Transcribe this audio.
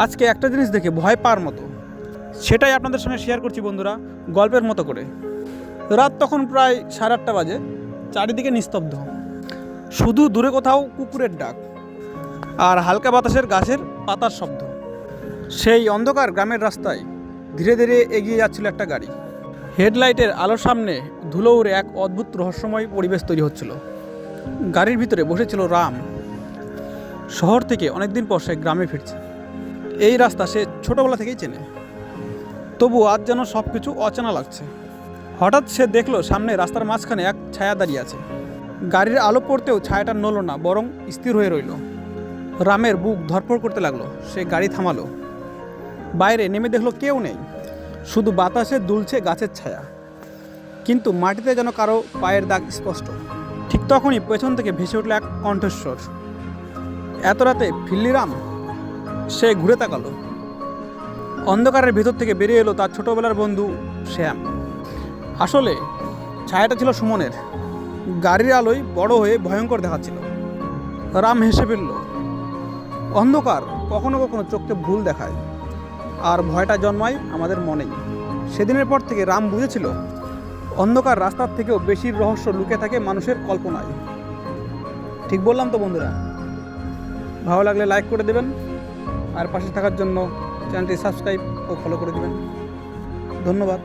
আজকে একটা জিনিস দেখে ভয় পাওয়ার মতো, সেটাই আপনাদের সঙ্গে শেয়ার করছি বন্ধুরা, গল্পের মতো করে। রাত তখন প্রায় 8:30 বাজে, চারিদিকে নিস্তব্ধ, শুধু দূরে কোথাও কুকুরের ডাক আর হালকা বাতাসের গাছের পাতার শব্দ। সেই অন্ধকার গ্রামের রাস্তায় ধীরে ধীরে এগিয়ে যাচ্ছিল একটা গাড়ি। হেডলাইটের আলোর সামনে ধুলো উড়ে এক অদ্ভুত রহস্যময় পরিবেশ তৈরি হচ্ছিল। গাড়ির ভিতরে বসেছিল রাম। শহর থেকে অনেকদিন পর সে গ্রামে ফিরছে। এই রাস্তা সে ছোটোবেলা থেকেই চেনে, তবু আজ যেন সব কিছু অচেনা লাগছে। হঠাৎ সে দেখলো সামনে রাস্তার মাঝখানে এক ছায়া দাঁড়িয়ে আছে। গাড়ির আলো পড়তেও ছায়াটা নড়ল না, বরং স্থির হয়ে রইল। রামের বুক ধড়ফড় করতে লাগলো। সে গাড়ি থামালো। বাইরে নেমে দেখলো কেউ নেই, শুধু বাতাসে দুলছে গাছের ছায়া, কিন্তু মাটিতে যেন কারো পায়ের দাগ স্পষ্ট। ঠিক তখনই পেছন থেকে ভেসে উঠল এক কণ্ঠস্বর, এত রাতে ফিরলি রাম? সে ঘুরে তাকালো। অন্ধকারের ভেতর থেকে বেরিয়ে এলো তার ছোটবেলার বন্ধু শ্যাম। আসলে ছায়াটা ছিল সুমনের। গাড়ির আলোয় বড় হয়ে ভয়ঙ্কর দেখাচ্ছিল। রাম হেসে ফেলল। অন্ধকার কখনো কখনো চোখকে ভুল দেখায়, আর ভয়টা জন্মায় আমাদের মনেই। সেদিনের পর থেকে রাম বুঝেছিল, অন্ধকার রাস্তার থেকেও বেশি রহস্য লুকে থাকে মানুষের কল্পনায়। ঠিক বললাম তো বন্ধুরা? ভালো লাগলে লাইক করে দেবেন, আর পাশে থাকার জন্য চ্যানেলটি সাবস্ক্রাইব ও ফলো করে দেবেন। ধন্যবাদ।